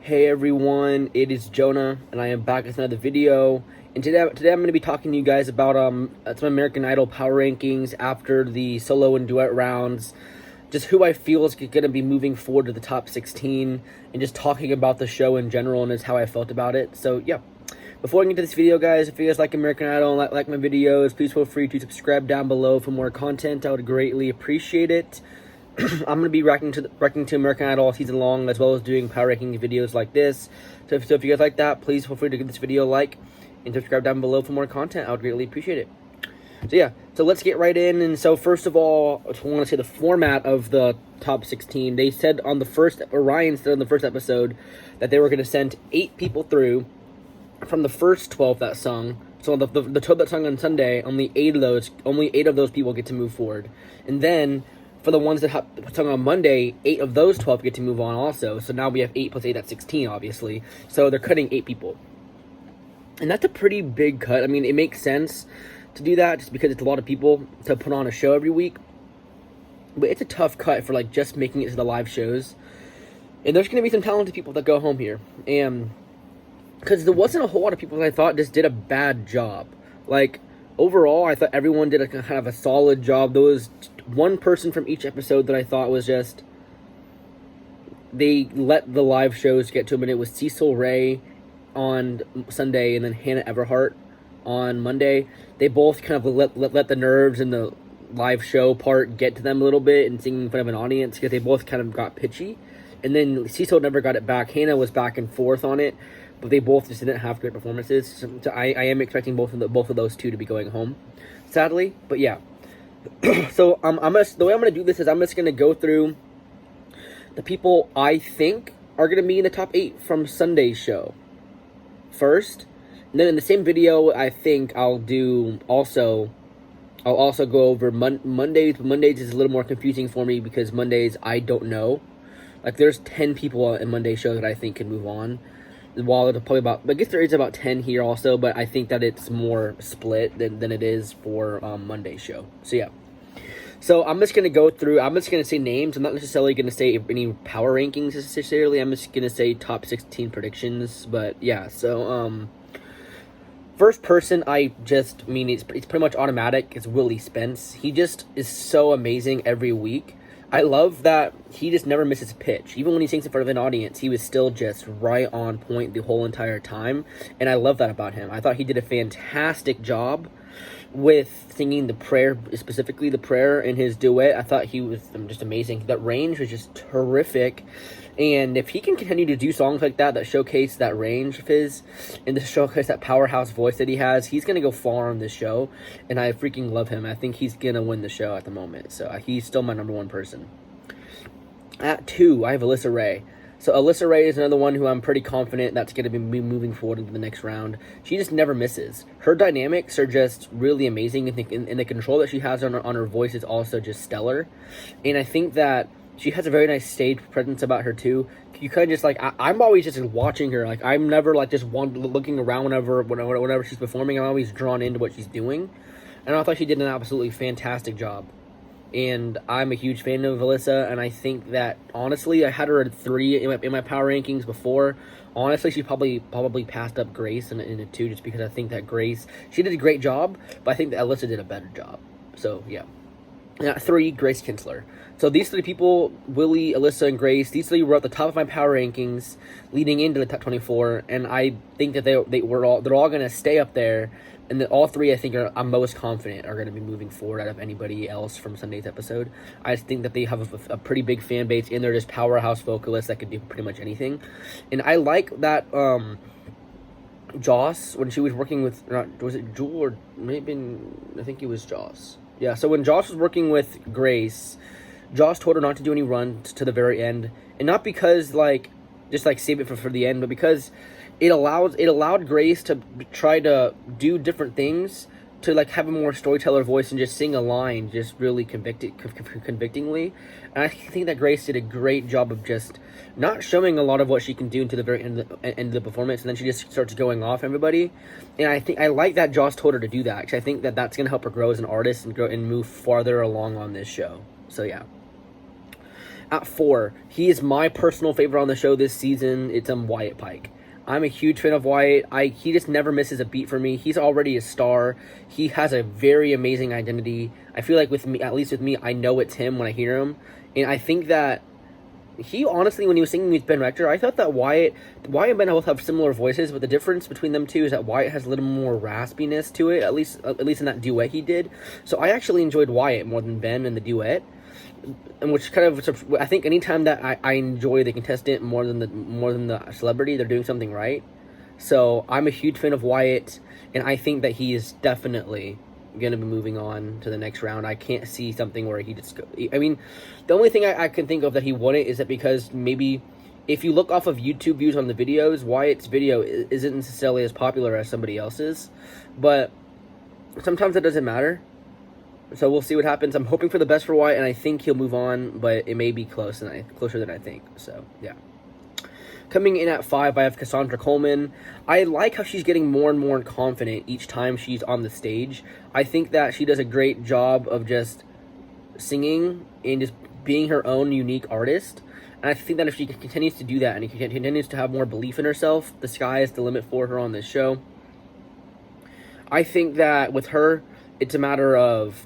Hey everyone, it is Jonah, and I am back with another video. And today I'm going to be talking to you guys about some American Idol power rankings after the solo and duet rounds, just who I feel is going to be moving forward to the top 16, and just talking about the show in general and just how I felt about it. So yeah, before I get into this video, guys, if you guys like American Idol and like my videos, please feel free to subscribe down below for more content. I would greatly appreciate it. I'm going to be ranking to American Idol all season long, as well as doing power ranking videos like this. So if you guys like that, please feel free to give this video a like and subscribe down below for more content. I would greatly appreciate it. So yeah, so let's get right in. And so first of all, I want to say the format of the top 16. They said on the first, Ryan said on the first episode, that they were going to send 8 people through from the first 12 that sung. So the 12 that sung on Sunday, only 8 of those people get to move forward. And then for the ones that sung on Monday, 8 of those 12 get to move on also. So now we have 8 plus 8, that's 16, obviously. So they're cutting 8 people. And that's a pretty big cut. I mean, it makes sense to do that just because it's a lot of people to put on a show every week. But it's a tough cut for, like, just making it to the live shows. And there's going to be some talented people that go home here. And because there wasn't a whole lot of people that I thought just did a bad job. Like, overall, I thought everyone did a kind of a solid job. There was one person from each episode that I thought was just, they let the live shows get to him, and it was Cecil Ray on Sunday and then Hannah Everhart on Monday. They both kind of let the nerves and the live show part get to them a little bit and singing in front of an audience, because they both kind of got pitchy. And then Cecil never got it back. Hannah was back and forth on it, but they both just didn't have great performances. So I am expecting both of those two to be going home, sadly. But yeah. So the way I'm gonna do this is I'm just gonna go through the people I think are gonna be in the top 8 from Sunday's show first, and then in the same video I think I'll also go over Mondays. But Mondays is a little more confusing for me because Mondays I don't know. Like, there's 10 people in Monday's show that I think can move on. While it's probably I guess there is about 10 here also, but I think that it's more split than it is for Monday's show. So yeah. So I'm just going to go through, I'm just going to say names. I'm not necessarily going to say any power rankings necessarily. I'm just going to say top 16 predictions. But yeah, so first person it's pretty much automatic. It's Willie Spence. He just is so amazing every week. I love that he just never misses a pitch. Even when he sings in front of an audience, he was still just right on point the whole entire time. And I love that about him. I thought he did a fantastic job with singing the prayer, specifically the prayer in his duet. I thought he was just amazing. That range was just terrific. And if he can continue to do songs like that showcase that range of his, and to showcase that powerhouse voice that he has, he's going to go far on this show. And I freaking love him. I think he's going to win the show at the moment. So he's still my number 1 person. At 2, I have Alyssa Ray. So Alyssa Ray is another one who I'm pretty confident that's going to be moving forward into the next round. She just never misses. Her dynamics are just really amazing, and the control that she has on her voice is also just stellar. And I think that she has a very nice stage presence about her too. You kind of just, like, I'm always just watching her. Like, I'm never like just looking around whenever she's performing. I'm always drawn into what she's doing. And I thought she did an absolutely fantastic job. And I'm a huge fan of Alyssa, and I think that, honestly, I had her at 3 in my power rankings before. Honestly, she probably passed up Grace in a 2, just because I think that Grace, she did a great job, but I think that Alyssa did a better job. So, yeah. And at 3, Grace Kinsler. So these 3 people, Willie, Alyssa, and Grace, these 3 were at the top of my power rankings leading into the top 24, and I think that they're all going to stay up there. And all 3, I think, I'm most confident are going to be moving forward out of anybody else from Sunday's episode. I just think that they have a pretty big fan base, and they're just powerhouse vocalists that can do pretty much anything. And I like that Joss, when she was working with, was it Jewel or maybe, I think it was Joss. Yeah, so when Joss was working with Grace, Joss told her not to do any runs to the very end. And not because, just save it for the end, but because it allowed Grace to try to do different things, to have a more storyteller voice and just sing a line just really convictingly. And I think that Grace did a great job of just not showing a lot of what she can do until the very end of the performance, and then she just starts going off everybody. And I like that Joss told her to do that, because I think that that's going to help her grow as an artist and grow and move farther along on this show. So yeah. At 4, he is my personal favorite on the show this season. It's Wyatt Pike. I'm a huge fan of Wyatt. He just never misses a beat for me. He's already a star. He has a very amazing identity. I feel like with me, at least with me, I know it's him when I hear him. And I think that he honestly, when he was singing with Ben Rector, I thought that Wyatt and Ben both have similar voices, but the difference between them two is that Wyatt has a little more raspiness to it, at least in that duet he did. So I actually enjoyed Wyatt more than Ben in the duet. And which kind of, I think anytime that I enjoy the contestant more than the celebrity, they're doing something right. So I'm a huge fan of Wyatt, and I think that he is definitely going to be moving on to the next round. I can't see something where he just I mean, the only thing I can think of that he wouldn't is that because maybe if you look off of YouTube views on the videos, Wyatt's video isn't necessarily as popular as somebody else's, but sometimes it doesn't matter. So we'll see what happens. I'm hoping for the best for Wyatt, and I think he'll move on, but it may be closer than I think. So, yeah. Coming in at 5, I have Cassandra Coleman. I like how she's getting more and more confident each time she's on the stage. I think that she does a great job of just singing and just being her own unique artist. And I think that if she continues to do that and continues to have more belief in herself, the sky is the limit for her on this show. I think that with her, it's a matter of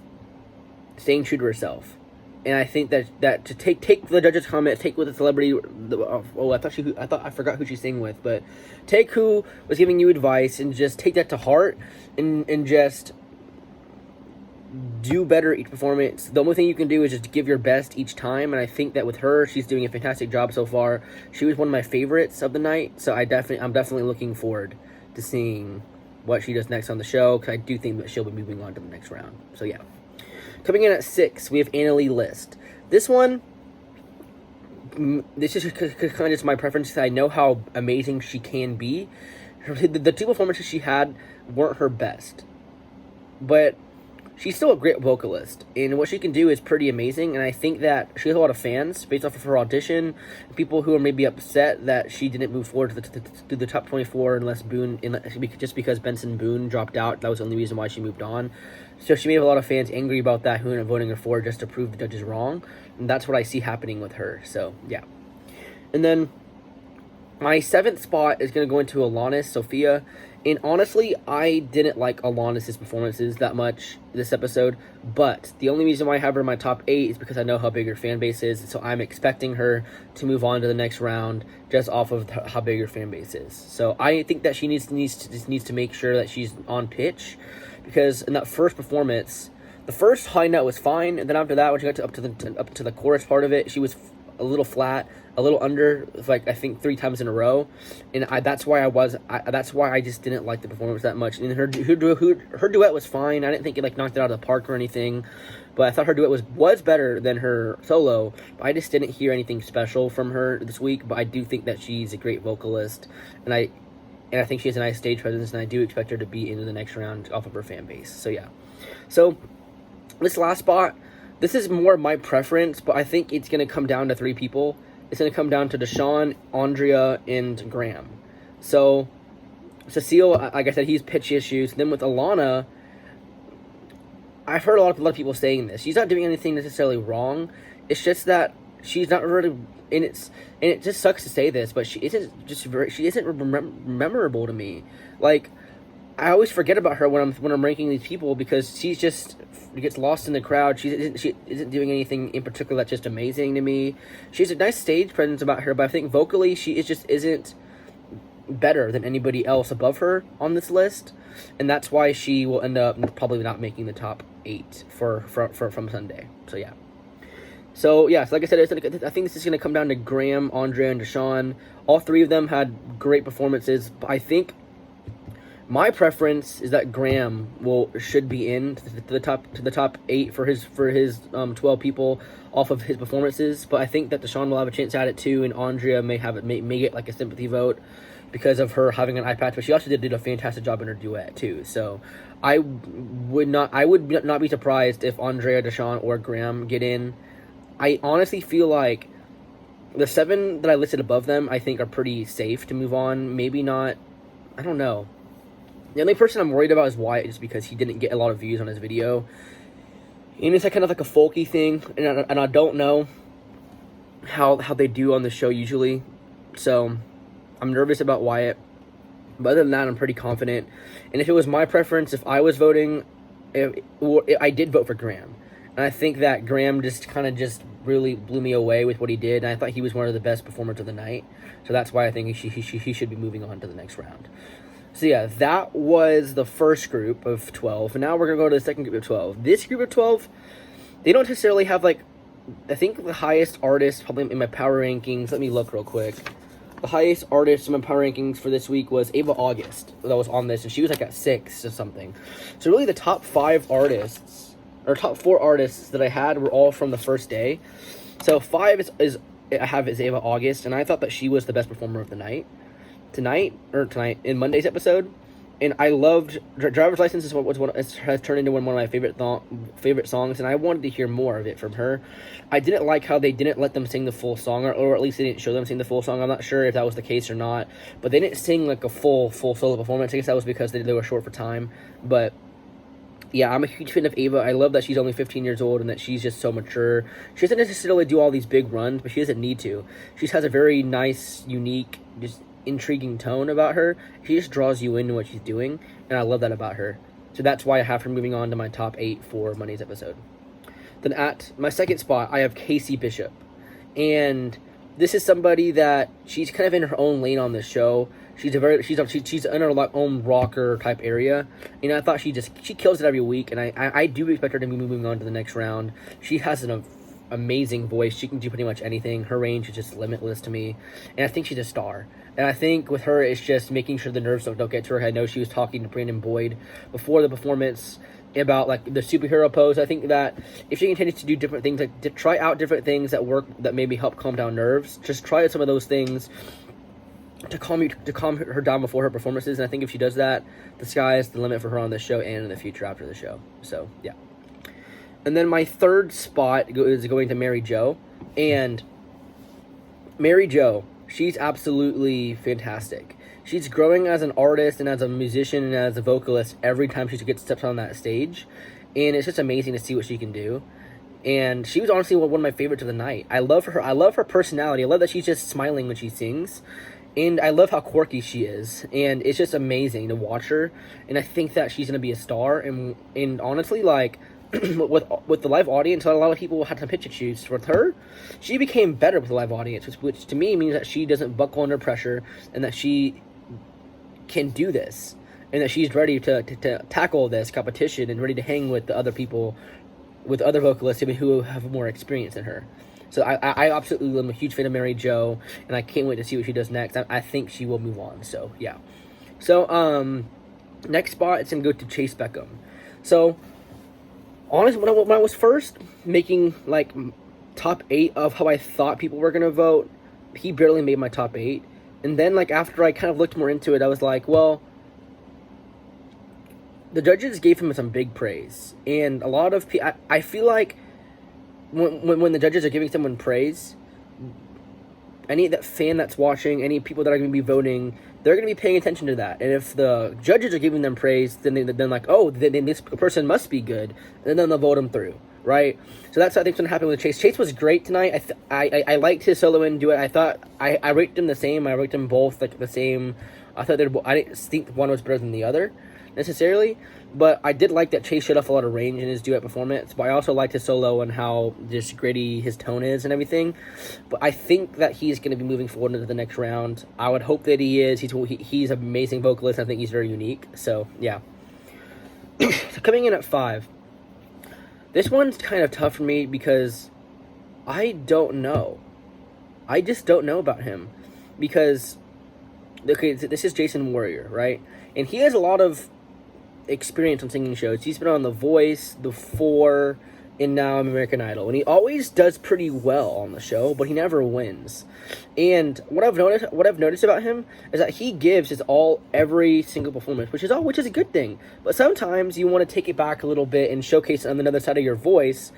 staying true to herself, and I think that to take the judges' comments, take what the celebrity. I forgot who she's singing with, but take who was giving you advice and just take that to heart, and just do better each performance. The only thing you can do is just give your best each time, and I think that with her, she's doing a fantastic job so far. She was one of my favorites of the night, so I'm definitely looking forward to seeing what she does next on the show, because I do think that she'll be moving on to the next round. So yeah. Coming in at 6, we have Annalie List. This one, this is kind of just my preference, because I know how amazing she can be. The 2 performances she had weren't her best, but she's still a great vocalist, and what she can do is pretty amazing, and I think that she has a lot of fans based off of her audition, people who are maybe upset that she didn't move forward to the top 24 just because Benson Boone dropped out. That was the only reason why she moved on. So she may have a lot of fans angry about that who ended up voting her for just to prove the judges wrong, and that's what I see happening with her. So yeah. And then my 7th spot is going to go into Alanis Sophia. And honestly, I didn't like Alanis' performances that much this episode, but the only reason why I have her in my top 8 is because I know how big her fan base is, so I'm expecting her to move on to the next round just off of how big her fan base is. So I think that she needs to make sure that she's on pitch, because in that first performance, the first high note was fine, and then after that, when she got up to the chorus part of it, she was a little flat, a little under, like I think 3 times in a row, and that's why I just didn't like the performance that much. And her duet was fine. I didn't think it knocked it out of the park or anything, but I thought her duet was better than her solo. But I just didn't hear anything special from her this week. But I do think that she's a great vocalist, and I think she has a nice stage presence, and I do expect her to be into the next round off of her fan base. So yeah, so this last spot, this is more my preference, but I think it's going to come down to 3 people. It's going to come down to Deshaun, Andrea, and Graham. So, Cecile, like I said, he's pitch issues. Then with Alana, I've heard a lot of people saying this. She's not doing anything necessarily wrong. It's just that she's not really, and it just sucks to say this, but she isn't memorable to me. Like, I always forget about her when I'm ranking these people, because she just gets lost in the crowd. She isn't doing anything in particular that's just amazing to me. She has a nice stage presence about her, but I think vocally she isn't better than anybody else above her on this list, and that's why she will end up probably not making the top 8 from Sunday. So yeah. So yeah, so like I said, I think this is going to come down to Graham, Andrea, and Deshaun. All 3 of them had great performances, but I think my preference is that Graham should be in to the top 8 for his 12 people off of his performances. But I think that Deshaun will have a chance at it too, and Andrea may get like a sympathy vote because of her having an eye patch. But she also did a fantastic job in her duet too. So I would not be surprised if Andrea, Deshaun, or Graham get in. I honestly feel like the 7 that I listed above them, I think, are pretty safe to move on. Maybe not. I don't know. The only person I'm worried about is Wyatt, just because he didn't get a lot of views on his video. And it's kind of like a folky thing, and I don't know how they do on the show usually. So I'm nervous about Wyatt. But other than that, I'm pretty confident. And if it was my preference, if I was voting, I did vote for Graham. And I think that Graham just really blew me away with what he did. And I thought he was one of the best performers of the night. So that's why I think he should be moving on to the next round. So yeah, that was the first group of 12. And now we're going to go to the second group of 12. This group of 12, they don't necessarily have, like, I think the highest artist probably in my power rankings. Let me look real quick. The highest artist in my power rankings for this week was Ava August, that was on this, and she was like at 6 or something. So really the top 5 artists, or top 4 artists that I had were all from the first day. So 5 is Ava August, and I thought that she was the best performer of the night. Tonight, in Monday's episode. And I loved Driver's License has turned into one of my favorite songs, and I wanted to hear more of it from her. I didn't like how they didn't let them sing the full song, or at least they didn't show them sing the full song. I'm not sure if that was the case or not, but they didn't sing like a full solo performance. I guess that was because they were short for time. But yeah, I'm a huge fan of Ava. I love that she's only 15 years old and that she's just so mature. She doesn't necessarily do all these big runs, but she doesn't need to. She has a very nice, unique, just intriguing tone about her. She just draws you into what she's doing, and I love that about her. So that's why I have her moving on to my top 8 for Monday's episode. Then at my second spot, I have Casey Bishop. And this is somebody that she's kind of in her own lane on this show. She's in her own rocker type area. And I thought she kills it every week, and I do expect her to be moving on to the next round. She has an amazing voice. She can do pretty much anything. Her range is just limitless to me. And I think she's a star. And I think with her, it's just making sure the nerves don't get to her. I know she was talking to Brandon Boyd before the performance about like the superhero pose. I think that if she continues to do different things, like to try out different things that work, that maybe help calm down nerves, just try some of those things to calm her down before her performances. And I think if she does that, the sky is the limit for her on this show and in the future after the show. So yeah. And then my third spot is going to Mary Jo. And Mary Jo, she's absolutely fantastic. She's growing as an artist and as a musician and as a vocalist every time she gets steps on that stage. And it's just amazing to see what she can do. And she was honestly one of my favorites of the night. I love her. I love her personality. I love that she's just smiling when she sings. And I love how quirky she is. And it's just amazing to watch her. And I think that she's going to be a star. And honestly, like, with the live audience, a lot of people had some pitch issues. With her, she became better with the live audience, which to me means that she doesn't buckle under pressure and that she can do this. And that she's ready to tackle this competition and ready to hang with the other people, with other vocalists who have more experience than her. So I absolutely am a huge fan of Mary Jo, and I can't wait to see what she does next. I think she will move on. So yeah. So next spot, it's gonna go to Chase Beckham. So honestly, when I was first making like top 8 of how I thought people were gonna vote, he barely made my top 8. And then like after I kind of looked more into it, I was like, well, the judges gave him some big praise, and a lot of people, I feel like when the judges are giving someone praise, any that fan that's watching, any people that are going to be voting, they're going to be paying attention to that. And if the judges are giving them praise, then like, oh, then this person must be good, and then they'll vote him through, right? So that's what I think's going to happen with Chase. Chase was great tonight. I liked his solo and duet. I thought I rated them the same. I rated them both like the same. I didn't think one was better than the other necessarily, but I did like that Chase showed off a lot of range in his duet performance. But I also liked his solo and how just gritty his tone is and everything. But I think that he's going to be moving forward into the next round. I would hope that he is. He's an amazing vocalist. I think he's very unique. So yeah. So coming in at 5, this one's kind of tough for me because I don't know. I just don't know about him because okay, this is Jason Warrior, right? And he has a lot of experience on singing shows. He's been on The Voice, The Four, and now American Idol. And he always does pretty well on the show, but he never wins. And what I've noticed about him is that he gives his all every single performance, which is a good thing. But sometimes you want to take it back a little bit and showcase on another side of your voice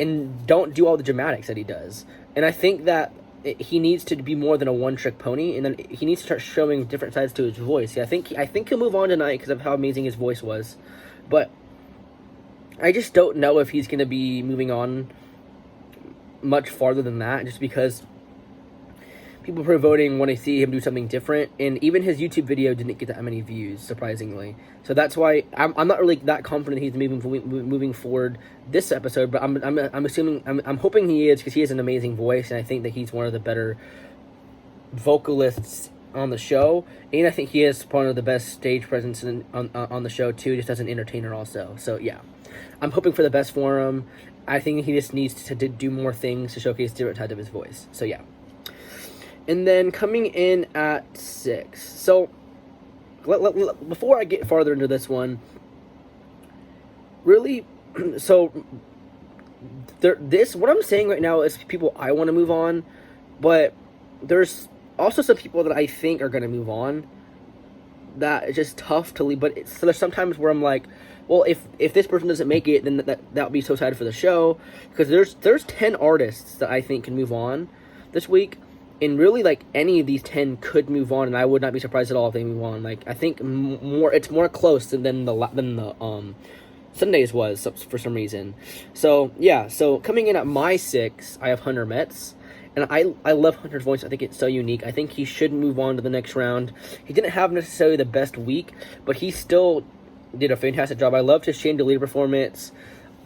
and don't do all the dramatics that he does. And I think that he needs to be more than a one-trick pony, and then he needs to start showing different sides to his voice. Yeah, I think he'll move on tonight because of how amazing his voice was, but I just don't know if he's going to be moving on much farther than that, just because people who are voting want to see him do something different, and even his YouTube video didn't get that many views, surprisingly. So that's why I'm not really that confident he's moving forward this episode. But I'm hoping he is, because he has an amazing voice, and I think that he's one of the better vocalists on the show, and I think he is one of the best stage presence on the show too, just as an entertainer also. So yeah, I'm hoping for the best for him. I think he just needs to do more things to showcase different sides of his voice. So yeah. And then coming in at 6. So, before I get farther into this one, really, so, what I'm saying right now is people I want to move on, but there's also some people that I think are going to move on that is just tough to leave. But so there's sometimes where I'm like, well, if this person doesn't make it, then that would be so sad for the show, because there's 10 artists that I think can move on this week. And really, like, any of these 10 could move on, and I would not be surprised at all if they move on. Like, I think it's more close than the Sundays was for some reason. So yeah, so coming in at my 6, I have Hunter Metz, and I love Hunter's voice. I think it's so unique. I think he should move on to the next round. He didn't have necessarily the best week, but he still did a fantastic job. I loved his chandelier performance.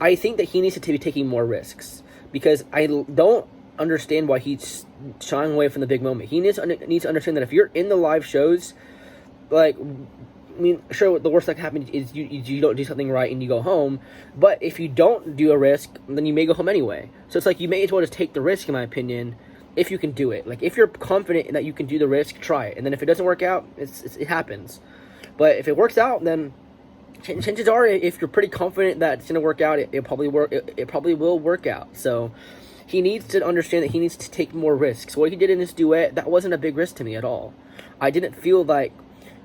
I think that he needs to be taking more risks, because I don't understand why he's shying away from the big moment. He needs to understand that if you're in the live shows, like, I mean, sure, the worst that can happen is you don't do something right and you go home, but if you don't do a risk, then you may go home anyway. So it's like, you may as well just take the risk, in my opinion, if you can do it. Like, if you're confident that you can do the risk, try it. And then if it doesn't work out, it happens. But if it works out, then chances are, if you're pretty confident that it's going to work out, it probably will work out. So he needs to understand that he needs to take more risks. What he did in this duet, that wasn't a big risk to me at all. I didn't feel like,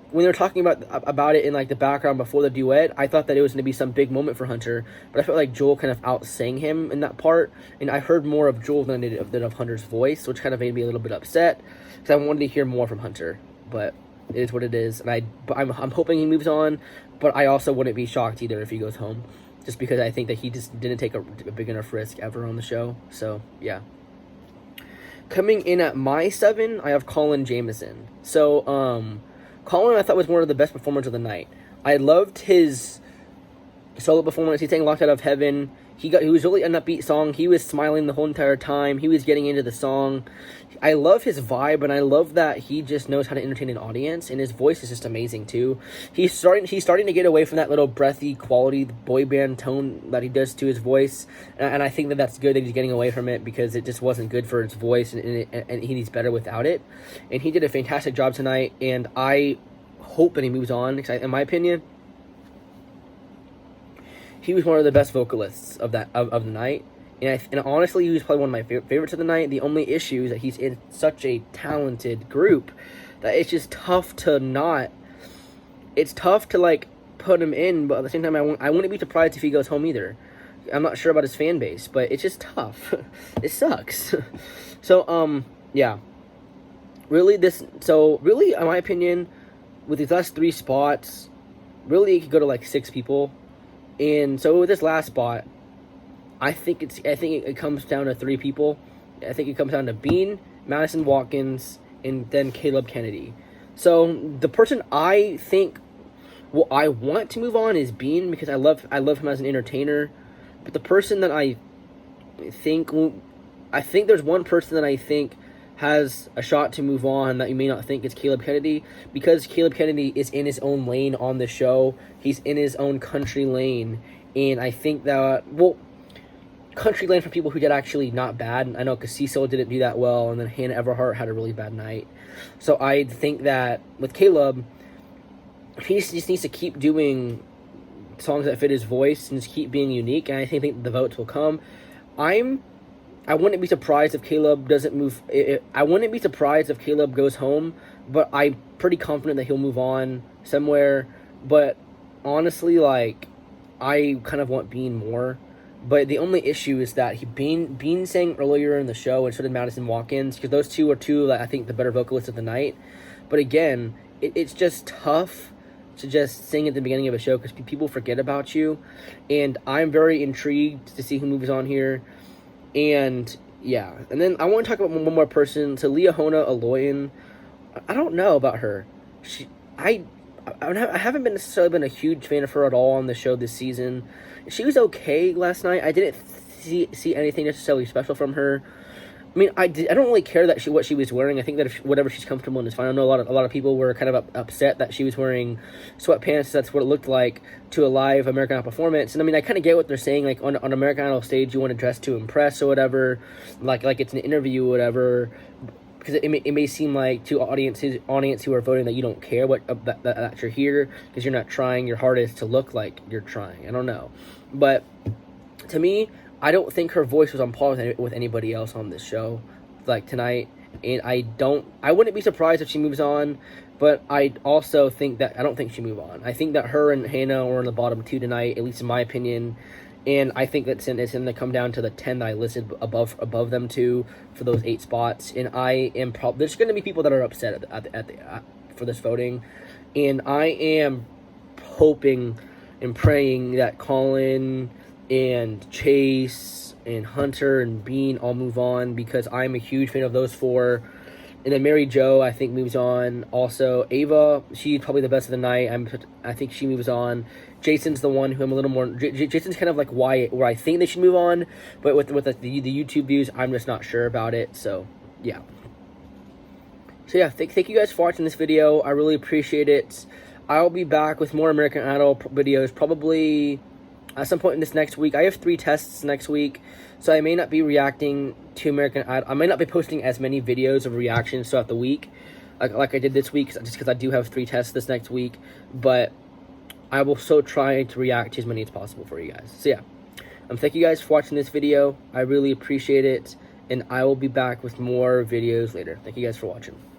when they were talking about it in, like, the background before the duet, I thought that it was going to be some big moment for Hunter, but I felt like Joel kind of outsang him in that part, and I heard more of Joel than I did of Hunter's voice, which kind of made me a little bit upset, because I wanted to hear more from Hunter. But it is what it is, and I'm hoping he moves on, but I also wouldn't be shocked either if he goes home, just because I think that he just didn't take a big enough risk ever on the show. So yeah. Coming in at my 7, I have Colin Jameson. So Colin, I thought, was one of the best performers of the night. I loved his solo performance. He sang "Locked Out of Heaven." He was really an upbeat song. He was smiling the whole entire time. He was getting into the song. I love his vibe, and I love that he just knows how to entertain an audience, and his voice is just amazing too. He's starting to get away from that little breathy quality, the boy band tone that he does to his voice, and I think that that's good that he's getting away from it, because it just wasn't good for his voice, and he needs better without it. And he did a fantastic job tonight, and I hope that he moves on, because in my opinion, he was one of the best vocalists of the night. And honestly, he was probably one of my favorites of the night. The only issue is that he's in such a talented group that it's just tough to not. It's tough to, like, put him in, but at the same time, I wouldn't be surprised if he goes home either. I'm not sure about his fan base, but it's just tough. It sucks. So yeah. Really, in my opinion, with these last 3 spots, really it could go to like 6 people. And so with this last spot, I think it comes down to 3 people. I think it comes down to Bean, Madison Watkins, and then Caleb Kennedy. So the person I think, well, I want to move on is Bean, because I love him as an entertainer. But the person that I think there's one person that I think has a shot to move on that you may not think is Caleb Kennedy, because Caleb Kennedy is in his own lane on the show. He's in his own country lane, and I think that, well, country lane for people who did actually not bad. I know, because Cecil didn't do that well, and then Hannah Everhart had a really bad night. So I think that with Caleb, he just needs to keep doing songs that fit his voice and just keep being unique, and I think the votes will come. I wouldn't be surprised if Caleb doesn't move. I wouldn't be surprised if Caleb goes home, but I'm pretty confident that he'll move on somewhere. But honestly, like, I kind of want Bean more. But the only issue is that Bean sang earlier in the show, and so did Madison Watkins, because those two are I think, the better vocalists of the night. But again, it's just tough to just sing at the beginning of a show, because people forget about you. And I'm very intrigued to see who moves on here. And yeah. And then I want to talk about one more person. So Leahona Aloyan, I don't know about her. She, I haven't been necessarily been a huge fan of her at all on the show this season. She was okay last night. I didn't see anything necessarily special from her. I mean, I don't really care that what she was wearing. I think that whatever she's comfortable in is fine. I know a lot of people were kind of upset that she was wearing sweatpants. That's what it looked like to a live American Idol performance. And I mean, I kind of get what they're saying. Like on American Idol stage, you want to dress to impress or whatever, like it's an interview or whatever. Because it may seem like to audience who are voting that you don't care that you're here because you're not trying your hardest to look like you're trying. I don't know, but to me, I don't think her voice was on par with anybody else on this show, like tonight. And I wouldn't be surprised if she moves on, but I also think that I don't think she move on. I think that her and Hannah are in the bottom 2 tonight, at least in my opinion. And I think that it's going to come down to the 10 that I listed above them 2 for those 8 spots. And I am there's going to be people that are upset for this voting, and I am hoping and praying that Colin and Chase and Hunter and Bean all move on, because I'm a huge fan of those 4. And then Mary Jo, I think, moves on. Also, Ava, she's probably the best of the night. I think she moves on. Jason's the one who I'm a little more... Jason's kind of like where I think they should move on. But with the YouTube views, I'm just not sure about it. So, yeah. So, yeah, thank you guys for watching this video. I really appreciate it. I'll be back with more American Idol videos probably at some point in this next week. I have 3 tests next week, so I may not be reacting to American Idol. I may not be posting as many videos of reactions throughout the week like I did this week, just because I do have 3 tests this next week, but I will so try to react to as many as possible for you guys. So yeah, thank you guys for watching this video. I really appreciate it, and I will be back with more videos later. Thank you guys for watching.